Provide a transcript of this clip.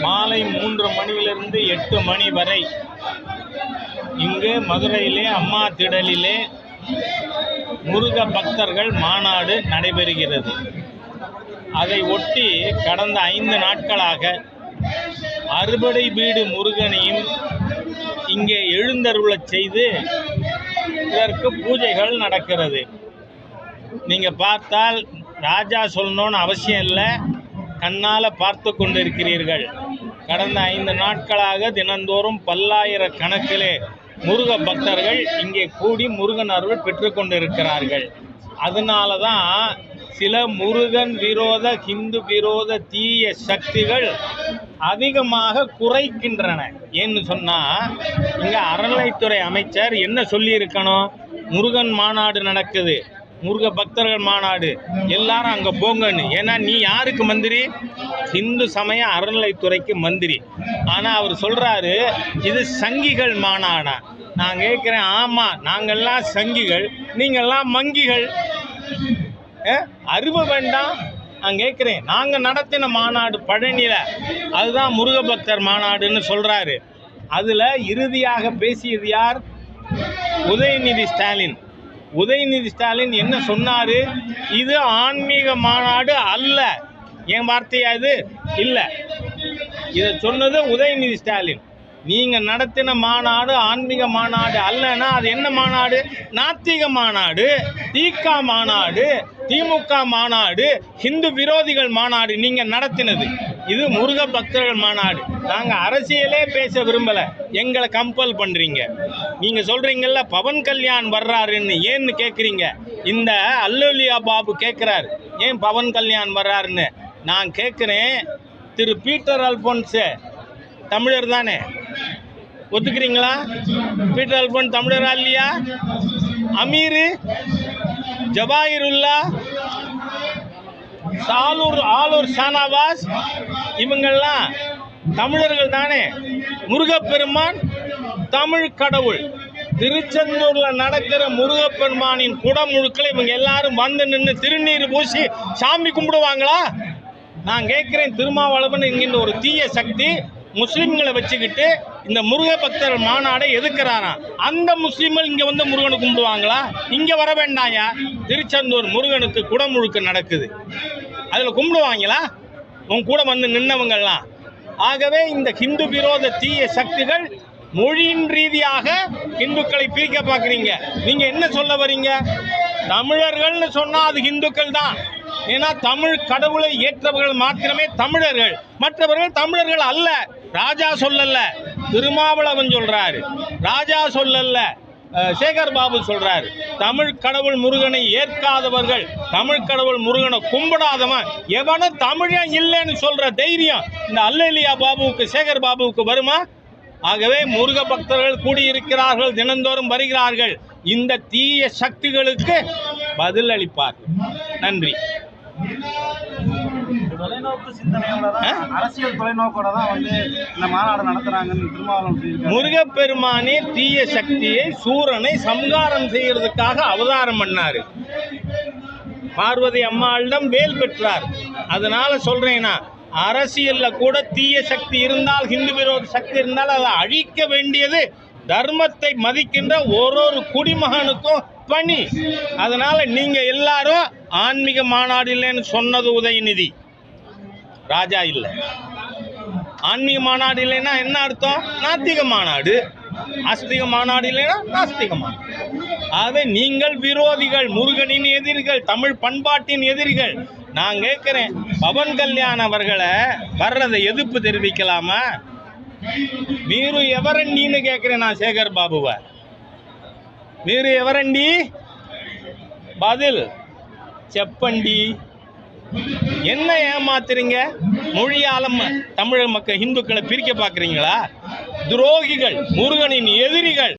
மாலை 3 மணியிலிருந்து 8 மணி வரை இங்கு மதுரையிலே அம்மா திடலிலே முருக பக்தர்கள் மாநாடு நடைபெறுகிறது. அதை ஒட்டி கடந்த 5 நாட்களாக அறுபடை வீடு முருகனையும் இங்கே எழுந்தருளச் செய்து இதற்கு பூஜைகள் நடக்கிறது. நீங்கள் பார்த்தால் ராஜா சொல்லணும்னு அவசியம் இல்லை, கண்ணால் பார்த்து கொண்டிருக்கிறீர்கள். கடந்த 5 நாட்களாக தினந்தோறும் பல்லாயிரக்கணக்கிலே முருக பக்தர்கள் இங்கே கூடி முருகன் அருள் பெற்று கொண்டிருக்கிறார்கள். அதனால தான் சில முருகன் விரோத ஹிந்து விரோத தீய சக்திகள் அதிகமாக குறைக்கின்றன. ஏன்னு சொன்னால், இங்கே அறநிலைத்துறை அமைச்சர் என்ன சொல்லியிருக்கணும்? முருகன் மாநாடு நடக்குது, முருக பக்தர்கள் மாநாடு, எல்லாரும் அங்கே போங்கன்னு. ஏன்னா நீ யாருக்கு மந்திரி? இந்து சமய அறநிலைத்துறைக்கு மந்திரி. ஆனால் அவர் சொல்கிறாரு இது சங்கிகள் மாநாடா. நான் கேட்குறேன், ஆமாம் நாங்கள்லாம் சங்கிகள், நீங்கள்லாம் மங்கிகள். அறிவு வேண்டாம். நான் கேட்குறேன், நாங்கள் நடத்தின மாநாடு பழனியில், அதுதான் முருக பக்தர் மாநாடுன்னு சொல்கிறாரு. அதில் இறுதியாக பேசியது யார்? உதயநிதி ஸ்டாலின். உதயநிதி ஸ்டாலின் என்ன சொன்னார்? இது ஆன்மீக மாநாடு அல்ல. என் வார்த்தையா இது? இல்லை, இதை சொன்னது உதயநிதி ஸ்டாலின். நீங்கள் நடத்தின மாநாடு ஆன்மீக மாநாடு அல்லனா அது என்ன மாநாடு? நாத்திக மாநாடு, தீகா மாநாடு, திமுக மாநாடு, ஹிந்து விரோதிகள் மாநாடு நீங்கள் நடத்தினது. இது முருக பக்தர்கள் மாநாடு. நாங்கள் அரசியலே பேச விரும்பலை, எங்களை கம்பல் பண்ணுறீங்க. நீங்கள் சொல்கிறீங்கல்ல பவன் கல்யாண் வர்றாருன்னு, ஏன்னு கேட்குறீங்க. இந்த அல்லோலியா பாபு கேட்குறாரு ஏன் பவன் கல்யாண் வர்றாருன்னு. நான் கேட்குறேன், திரு பீட்டர் அல்போன்ஸு தமிழர் தானே, ஒத்துக்கிறீங்களா? பீட்டர் அல்போன்ஸ் தமிழரா இல்லையா? அமீர், ஜவாஹிருல்லா, ஆலூர் ஷானவாஸ், இவங்கெல்லாம் தமிழர்கள் தானே. முருகப்பெருமான் தமிழ் கடவுள். திருச்செந்தூரில் நடக்கிற முருகப்பெருமானின் குடமுழுக்களை இவங்க எல்லாரும் வந்து நின்று திருநீர் பூசி சாமி கும்பிடுவாங்களா? நான் கேட்குறேன், திருமாவளவன் என்கின்ற ஒரு தீய சக்தி முஸ்லீம்களை வச்சுக்கிட்டு இந்த முருக பக்தர் மாநாடை எதுக்குறாராம். அந்த முஸ்லீம்கள் இங்கே வந்து முருகனை கும்பிடுவாங்களா? இங்கே வர வேண்டாயா? திருச்செந்தூர் முருகனுக்கு குடமுழுக்கு நடக்குது, அதில் கும்பிடுவாங்களா உன் கூட வந்து நின்னவங்கள்லாம்? ஆகவே இந்த ஹிந்து விரோத தீய சக்திகள் மொழியின் ரீதியாக இந்துக்களை பிரிக்க பார்க்குறீங்க. நீங்கள் என்ன சொல்ல வரீங்க? தமிழர்கள்னு சொன்னால் அது இந்துக்கள் தான். ஏன்னா தமிழ் கடவுளை ஏற்றவர்கள் மாத்திரமே தமிழர்கள், மற்றவர்கள் தமிழர்கள் அல்ல. ராஜா சொல்லல, திருமாவளவன் சொல்றாரு. ராஜா சொல்லல, சேகர் பாபு சொல்றாரு. தமிழ் கடவுள் முருகனை ஏற்காதவர்கள், தமிழ் கடவுள் முருகனை கும்பிடாதவன் எவனும் தமிழன் இல்லைன்னு சொல்ற தைரியம் இந்த அல்லேலியா பாபுவுக்கு, சேகர் பாபுவுக்கு வருமா? ஆகவே முருக பக்தர்கள் கூடியிருக்கிறார்கள், தினந்தோறும் வருகிறார்கள். இந்த தீய சக்திகளுக்கு பதில் அளிப்பார். நன்றி. தொலைநோக்கு சிந்தனையோட தான், அரசியல் தொலைநோக்கோட தான் வந்து இந்த மாநாடு நடத்துறாங்கன்னு திருமாவளவன் சொல்லியிருக்காரு. முருகப்பெருமானே தீய சக்தியை, சூரனை சம்ஹாரம் செய்யறதுக்காக அவதாரம் பண்ணாரு. பார்வதி அம்மாளிடம் வேல் பெற்றார். அதனால சொல்றேன்னா, அரசியல்ல கூட தீய சக்தி இருந்தால், ஹிந்து விரோத சக்தி இருந்தால் அதை அழிக்க வேண்டியது தர்மத்தை மதிக்கின்ற ஒரு குடிமகனுக்கும் பணி. அதனால நீங்க எல்லாரும் ஆன்மீக மாநாடு இல்லைன்னு சொன்னது உதயநிதி, ராஜா இல்லை. ஆன்மீக மாநாடு இல்லைன்னா என்ன அர்த்தம்? நாத்திக மாநாடு. ஆஸ்திக மாநாடு இல்லைன்னா நாஸ்திக மாநாடு. ஆகவே நீங்கள் விரோதிகள், முருகனின் எதிரிகள், தமிழ் பண்பாட்டின் எதிரிகள். நான் கேட்குறேன், பவன் கல்யாண் அவர்களை வர்றதை எதிர்ப்பு தெரிவிக்கலாமா? మీరు ఎవరండిன்னு கேட்குறேன் நான் சேகர் பாபுவை. మీరు ఎవరండి? பதில் செப்பண்டி. என்ன ஏமாத்துறீங்க? மொழியால தமிழ் மக்கள், இந்துக்களை பிரிக்க பார்க்குறீங்களா? துரோகிகள், முருகனின் எதிரிகள்.